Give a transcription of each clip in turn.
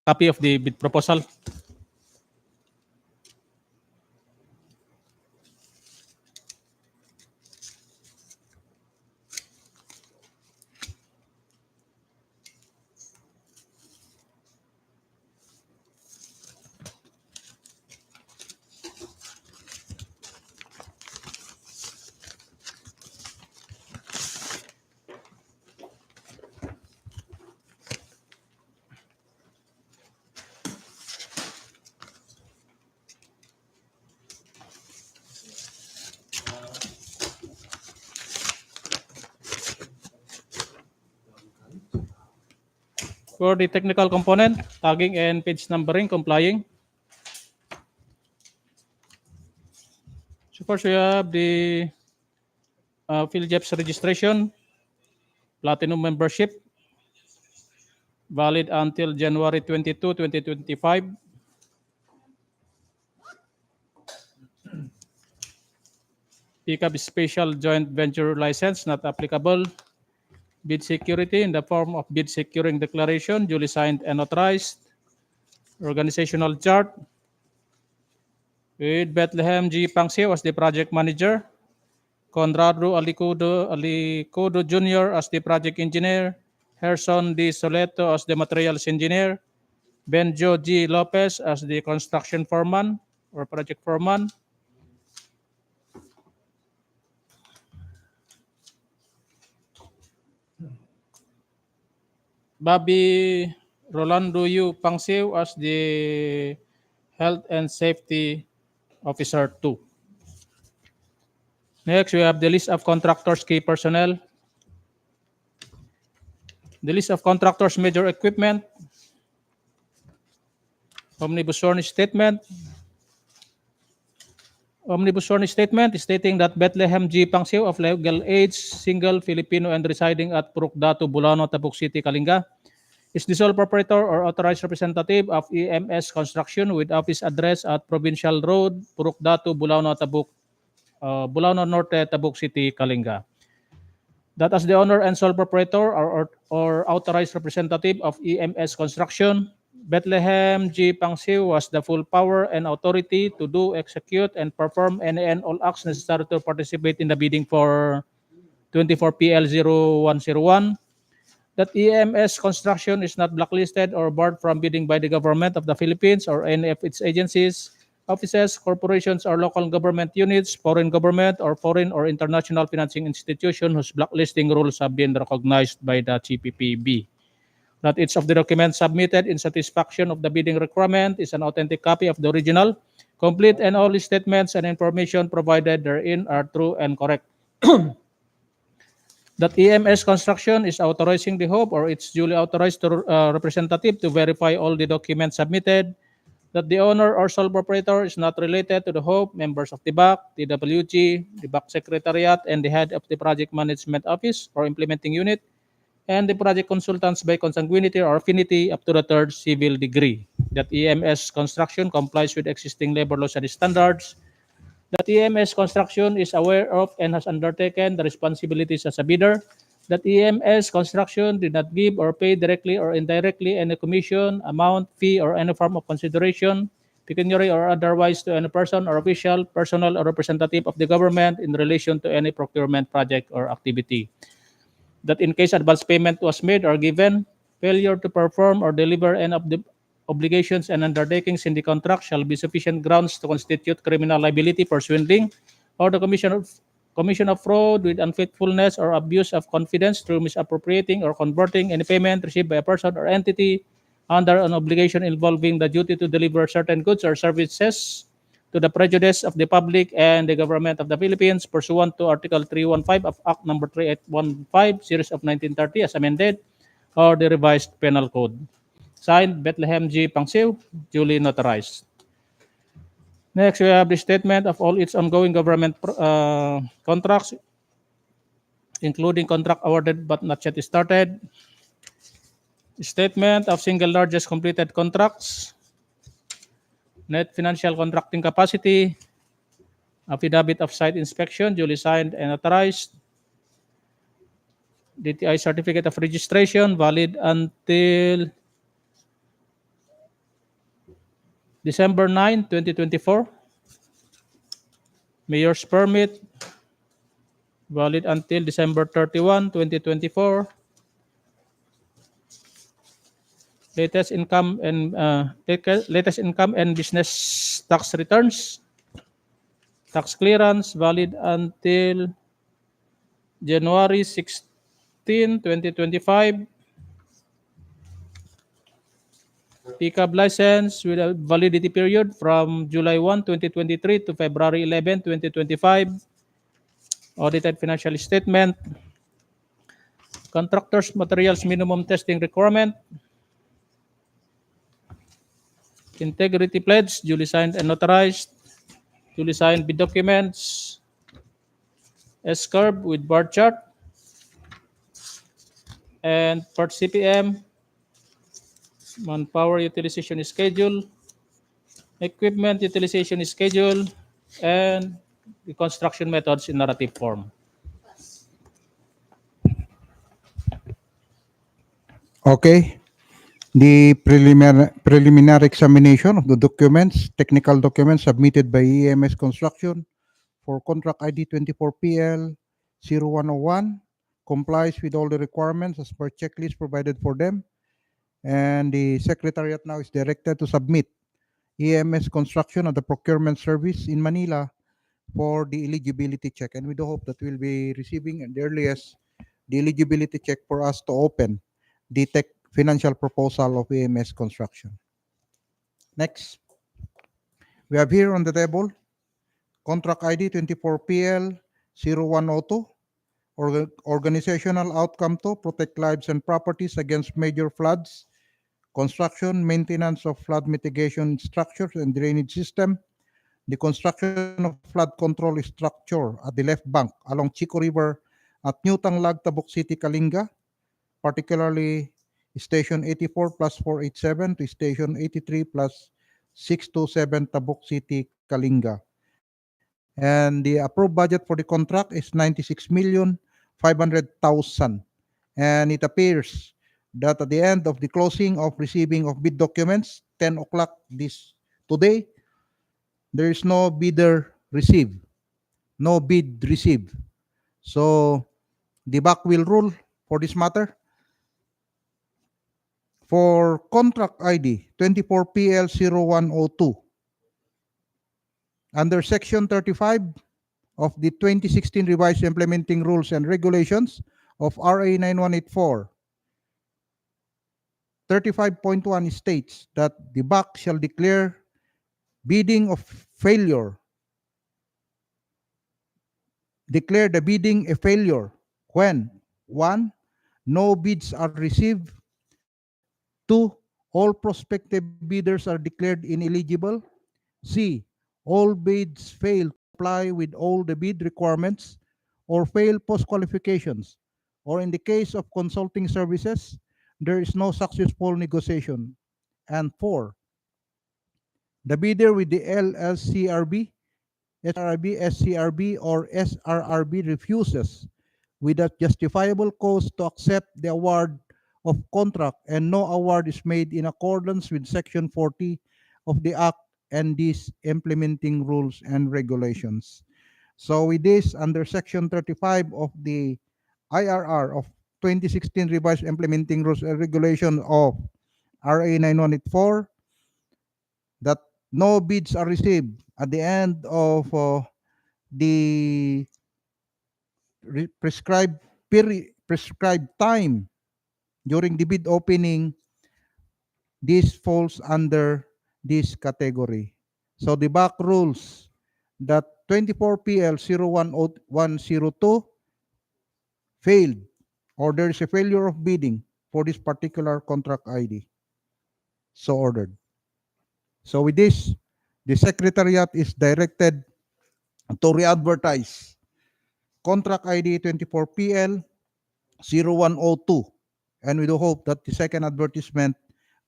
Copy of the bid proposal. For the technical component, tagging and page numbering complying. So first we have the PhilJEPS registration, Platinum membership, valid until January 22, 2025. PCAP special joint venture license not applicable. Bid security in the form of bid securing declaration, duly signed and authorized. Organizational chart with Bethlehem G. Pangsio as the project manager, Conrado Alicudo Jr. as the project engineer, Herson D. Soleto as the materials engineer, Benjo G. Lopez as the construction foreman or project foreman, Bobby Rolando U. Pangsio as the health and safety officer 2. Next, we have the list of contractors, key personnel. The list of contractors, major equipment. Omnibus sworn statement. Omnibus sworn statement stating that Bethlehem G. Pangsio of legal age, single, Filipino, and residing at Purukdatu, Bulano, Tabuk City, Kalinga, is the sole proprietor or authorized representative of EMS Construction with office address at Provincial Road, Purukdatu, Bulano, Bulano Norte, Tabuk City, Kalinga. That as the owner and sole proprietor or authorized representative of EMS Construction, Bethlehem G. Pangsio was the full power and authority to do, execute, and perform any and all acts necessary to participate in the bidding for 24 PL 0101. That EMS Construction is not blacklisted or barred from bidding by the government of the Philippines or any of its agencies, offices, corporations, or local government units, foreign government, or foreign or international financing institution whose blacklisting rules have been recognized by the GPPB. That each of the documents submitted in satisfaction of the bidding requirement is an authentic copy of the original, complete, and all statements and information provided therein are true and correct. That EMS Construction is authorizing the HOPE or its duly authorized representative to verify all the documents submitted. That the owner or sole proprietor is not related to the HOPE, members of the BAC, TWG, the BAC Secretariat, and the head of the Project Management Office or Implementing Unit, and the project consultants by consanguinity or affinity up to the third civil degree. That EMS Construction complies with existing labor laws and standards. That EMS Construction is aware of and has undertaken the responsibilities as a bidder. That EMS Construction did not give or pay directly or indirectly any commission, amount, fee, or any form of consideration, pecuniary or otherwise, to any person or official, personal, or representative of the government in relation to any procurement project or activity. That in case advance payment was made or given, failure to perform or deliver any of the obligations and undertakings in the contract shall be sufficient grounds to constitute criminal liability for swindling or the commission of fraud with unfaithfulness or abuse of confidence through misappropriating or converting any payment received by a person or entity under an obligation involving the duty to deliver certain goods or services to the prejudice of the public and the government of the Philippines pursuant to Article 315 of Act No. 3815, Series of 1930 as amended, or the revised Penal Code. Signed, Bethlehem G. Pangsio, duly notarized. Next, we have the statement of all its ongoing government contracts, including contract awarded but not yet started. Statement of single largest completed contracts. Net financial contracting capacity. Affidavit of site inspection duly signed and authorized. DTI certificate of registration valid until December 9, 2024. Mayor's permit valid until December 31, 2024. Latest income and business tax returns. Tax clearance valid until January 16, 2025. Pickup license with a validity period from July 1, 2023 to February 11, 2025. Audited financial statement. Contractors materials minimum testing requirement. Integrity pledge duly signed and notarized. Duly signed bid documents. S-curve with bar chart. And part CPM. Manpower utilization schedule. Equipment utilization schedule. And the construction methods in narrative form. Okay. The preliminary examination of the documents, technical documents submitted by EMS Construction for contract ID 24PL0101 complies with all the requirements as per checklist provided for them. And the Secretariat now is directed to submit EMS Construction at the Procurement Service in Manila for the eligibility check. And we do hope that we'll be receiving at the earliest the eligibility check for us to open the financial proposal of EMS Construction. Next, we have here on the table contract ID 24PL0102, organizational outcome to protect lives and properties against major floods, construction, maintenance of flood mitigation structures and drainage system, the construction of flood control structure at the left bank along Chico River at New Tanglag, Tabuk City, Kalinga, particularly Station 84 plus 487 to Station 83 plus 627 Tabuk City, Kalinga. And the approved budget for the contract is 96,500,000. And it appears that at the end of the closing of receiving of bid documents, 10 o'clock today, there is no bidder received, no bid received. So the BAC will rule for this matter. For contract ID 24PL0102, under Section 35 of the 2016 Revised Implementing Rules and Regulations of RA 9184, 35.1 states that the BAC shall declare bidding of failure. Declare the bidding a failure when 1. No bids are received. 2. All prospective bidders are declared ineligible. C. All bids fail to comply with all the bid requirements or fail post-qualifications. Or in the case of consulting services, there is no successful negotiation. And 4. The bidder with the LSCRB, SRRB, SCRB, or SRRB refuses without justifiable cause to accept the award of contract and no award is made in accordance with Section 40 of the Act and these implementing rules and regulations. So with this, under Section 35 of the IRR of 2016 Revised Implementing Rules and Regulation of RA 9184, that no bids are received at the end of the prescribed time during the bid opening, this falls under this category. So the BAC rules that 24PL0102 failed, or there is a failure of bidding for this particular contract ID. So ordered. So with this, The Secretariat is directed to re-advertise contract ID 24PL 0102, and we do hope that the second advertisement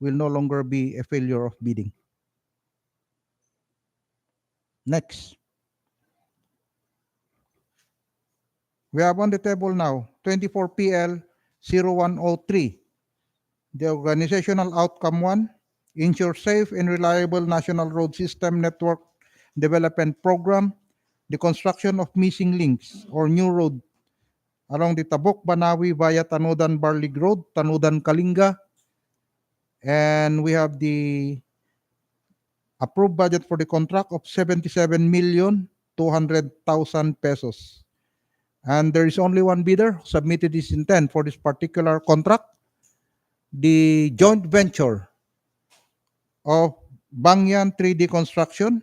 will no longer be a failure of bidding. Next. We have on the table now 24PL 0103. The organizational outcome 1, ensure safe and reliable national road system network development program, the construction of missing links or new road along the Tabok Banawi via Tanudan Barlig Road, Tanudan Kalinga, and we have the approved budget for the contract of 77,200,000 pesos. And there is only one bidder who submitted his intent for this particular contract, the joint venture of Bangyan 3D Construction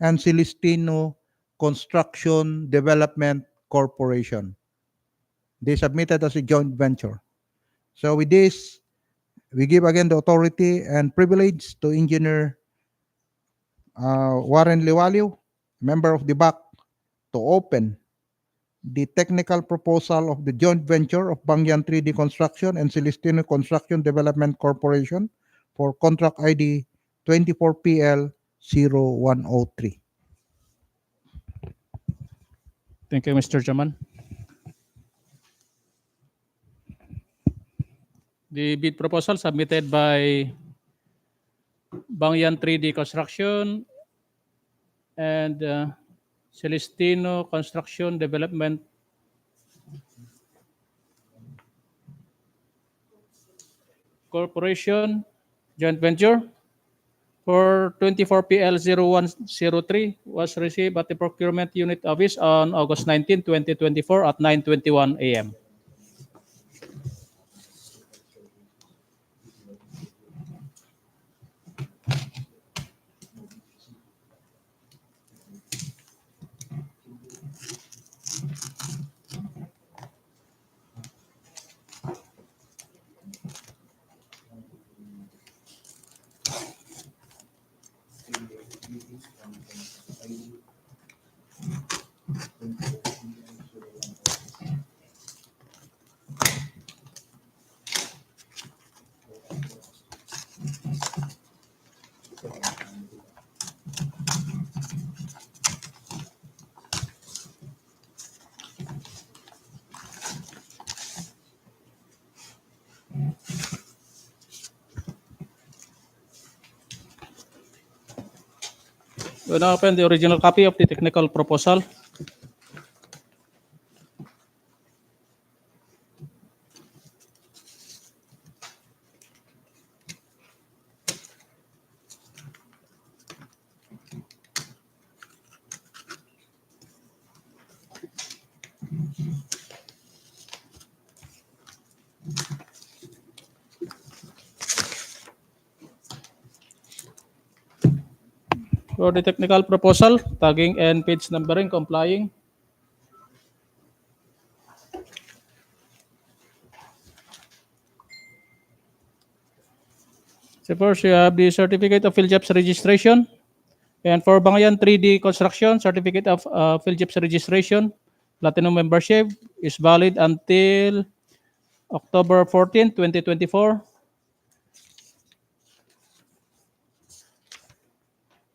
and Celestino Construction Development Corporation. They submitted as a joint venture. So with this, we give again the authority and privilege to Engineer Warren Liwaliw, member of the BAC, to open the technical proposal of the joint venture of Bangyan 3D Construction and Celestino Construction Development Corporation for contract ID 24PL 0103. Thank you, Mr. Chairman. The bid proposal submitted by Bangyan 3D Construction and Celestino Construction Development Corporation joint venture for 24PL0103 was received at the Procurement Unit Office on August 19, 2024 at 9:21 a.m. We now open the original copy of the technical proposal. For the technical proposal, tagging and page numbering complying. So first, you have the certificate of PhilJobs registration. And for Bangayan 3D Construction, certificate of PhilJobs registration, Platinum membership is valid until October 14, 2024.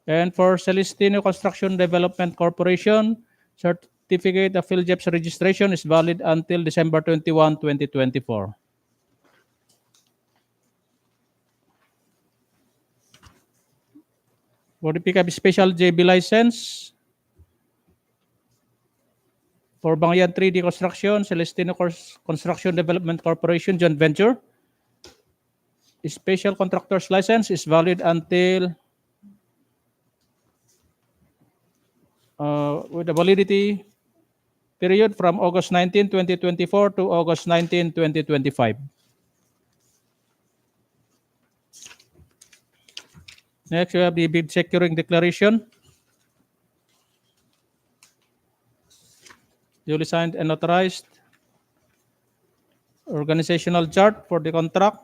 And for Celestino Construction Development Corporation, certificate of PhilJobs registration is valid until December 21, 2024. For the pickup special JB license, for Bangayan 3D Construction, Celestino Construction Development Corporation joint venture, special contractor's license is valid until with the validity period from August 19, 2024 to August 19, 2025. Next, we have the bid securing declaration. Duly signed and authorized. Organizational chart for the contract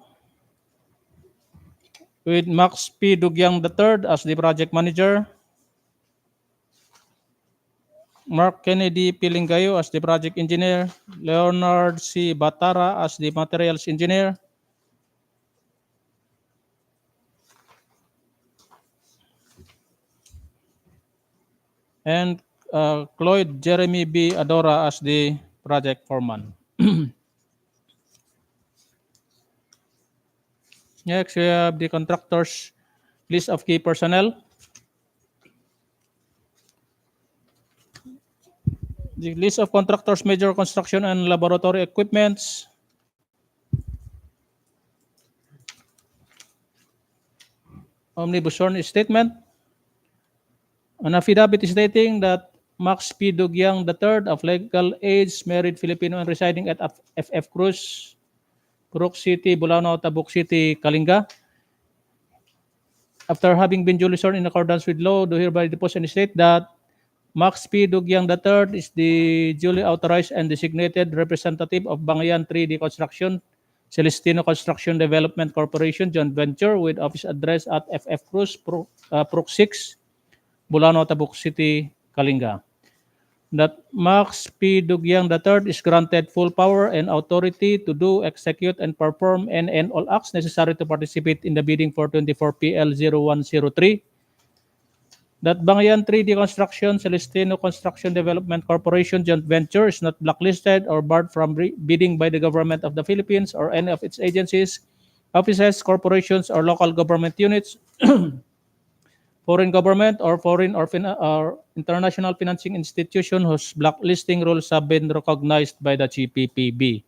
with Max P. Dugyang III as the project manager. Mark Kennedy Pilingayo as the project engineer, Leonard C. Batara as the materials engineer, and Cloyd Jeremy B. Adora as the project foreman. Next, we have the contractors list of key personnel. The list of contractors, major construction and laboratory equipments. Omnibus sworn statement. An affidavit stating that Max P. Dugyang III, of legal age, married Filipino and residing at FF Cruz, Purok City, Bulano, Tabuk City, Kalinga. After having been duly sworn in accordance with law, do hereby depose and state that Max P. Dugyang III is the duly authorized and designated representative of Bangayan 3D Construction, Celestino Construction Development Corporation, joint venture with office address at FF Cruz, Purok 6, Bulano, Tabuk City, Kalinga. That Max P. Dugyang III is granted full power and authority to do, execute, and perform any and all acts necessary to participate in the bidding for 24 PL 0103. That Bangayan 3D Construction, Celestino Construction Development Corporation joint venture is not blacklisted or barred from bidding by the government of the Philippines or any of its agencies, offices, corporations, or local government units, foreign government or foreign or international financing institution whose blacklisting rules have been recognized by the GPPB.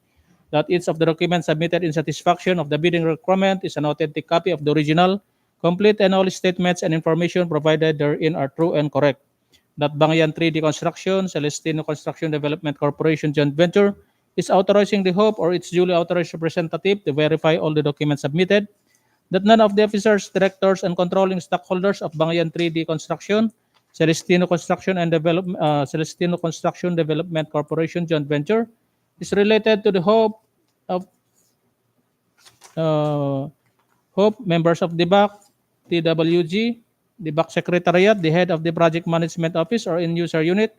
That each of the documents submitted in satisfaction of the bidding requirement is an authentic copy of the original, complete, and all statements and information provided therein are true and correct. That Bangayan 3D Construction, Celestino Construction Development Corporation joint venture is authorizing the Hope or its duly authorized representative to verify all the documents submitted. That none of the officers, directors, and controlling stockholders of Bangayan 3D Construction, Celestino Construction and Celestino Construction Development Corporation joint venture is related to the Hope of uh, Hope, members of the BAC, TWG, the BAC Secretariat, the head of the Project Management Office or in-user unit,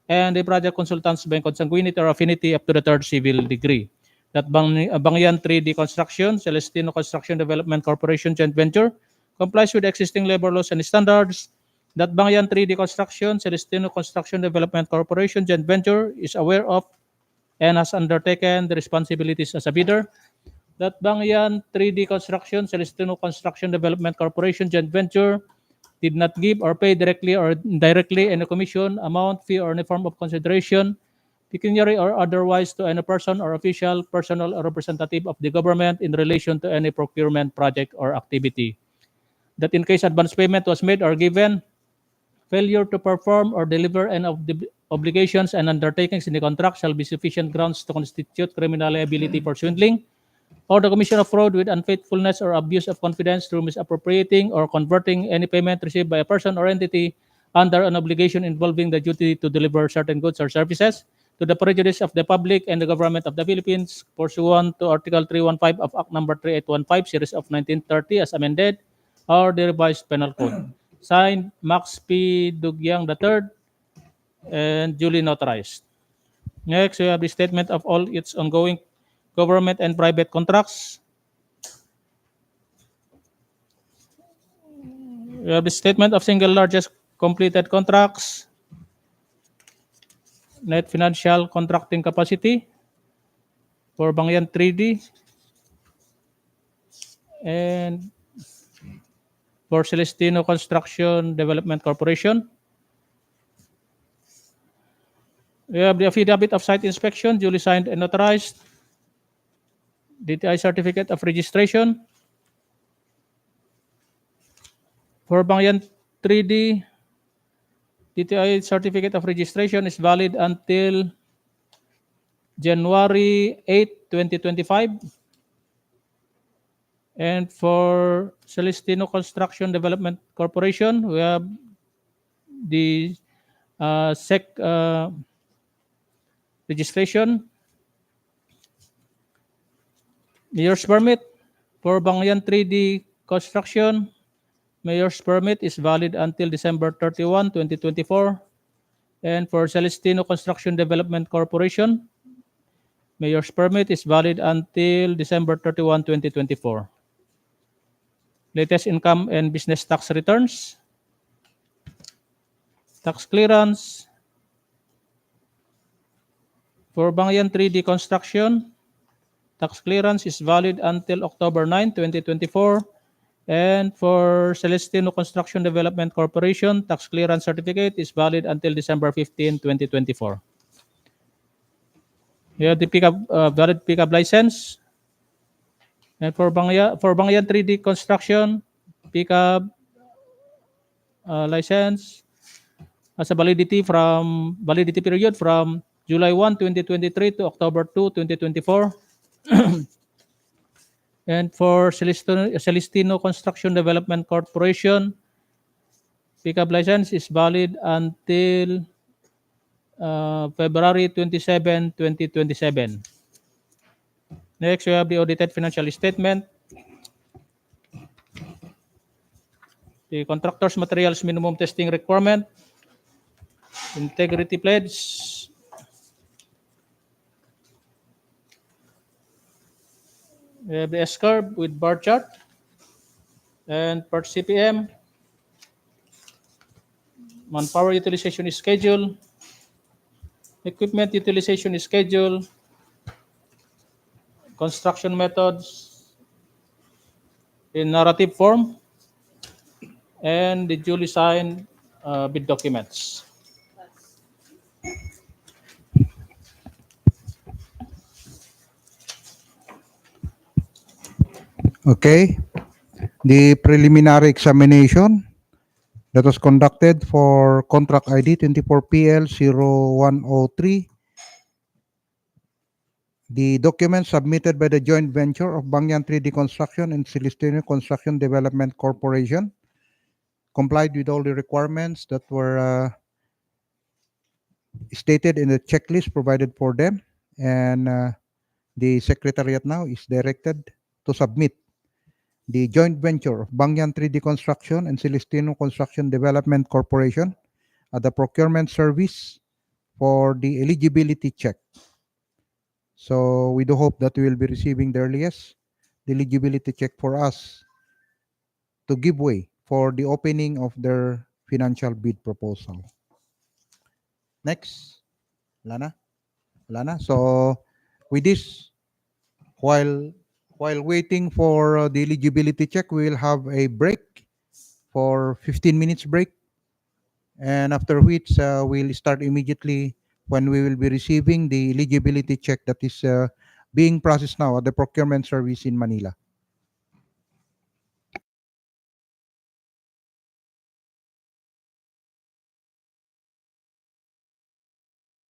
and the project consultants by consanguinity or affinity up to the third civil degree. That Bangayan 3D Construction, Celestino Construction Development Corporation joint venture complies with existing labor laws and standards. That Bangayan 3D Construction, Celestino Construction Development Corporation joint venture is aware of and has undertaken the responsibilities as a bidder. That Bangayan 3D Construction, Celestino Construction Development Corporation joint venture did not give or pay directly or indirectly any commission, amount, fee, or any form of consideration, pecuniary or otherwise, to any person or official, personal, or representative of the government in relation to any procurement project or activity. That in case advance payment was made or given, failure to perform or deliver any of the obligations and undertakings in the contract shall be sufficient grounds to constitute criminal liability for swindling, or the commission of fraud with unfaithfulness or abuse of confidence through misappropriating or converting any payment received by a person or entity under an obligation involving the duty to deliver certain goods or services to the prejudice of the public and the government of the Philippines pursuant to Article 315 of Act Number 3815, Series of 1930 as amended, or the revised penal code. Signed, Max P. Dugyang III, and duly notarized. Next, we have the statement of all its ongoing government and private contracts. We have the statement of single largest completed contracts, net financial contracting capacity for Bangayan 3D, and for Celestino Construction Development Corporation. We have the affidavit of site inspection, duly signed and notarized. DTI certificate of registration. For Bangayan 3D, DTI certificate of registration is valid until January 8, 2025. And for Celestino Construction Development Corporation, we have the SEC registration. Mayor's permit for Bangayan 3D Construction. Mayor's permit is valid until December 31, 2024. And for Celestino Construction Development Corporation, mayor's permit is valid until December 31, 2024. Latest income and business tax returns, tax clearance. For Bangyan 3D Construction, tax clearance is valid until October 9, 2024. And for Celestino Construction Development Corporation, tax clearance certificate is valid until December 15, 2024. You have the pickup, valid pickup license. And for Bangyan 3D Construction, pickup license has a validity period from July 1, 2023 to October 2, 2024. And for Celestino Construction Development Corporation, pickup license is valid until February 27, 2027. Next, we have the audited financial statement, the contractor's materials minimum testing requirement, integrity pledge, we have the S-curve with bar chart, and per CPM, manpower utilization is schedule, equipment utilization is schedule, construction methods in narrative form, and the duly signed bid documents. Okay. The preliminary examination that was conducted for contract ID 24PL0103. The documents submitted by the joint venture of Bangyan 3D Construction and Celestino Construction Development Corporation complied with all the requirements that were stated in the checklist provided for them, and the secretariat now is directed to submit the joint venture of Bangyan 3D Construction and Celestino Construction Development Corporation at the procurement service for the eligibility check. So we do hope that we will be receiving the earliest the eligibility check for us to give way for the opening of their financial bid proposal. Next, Lana. So with this, while waiting for the eligibility check, we will have a break for 15 minutes break, and after which we'll start immediately when we will be receiving the eligibility check that is being processed now at the procurement service in Manila.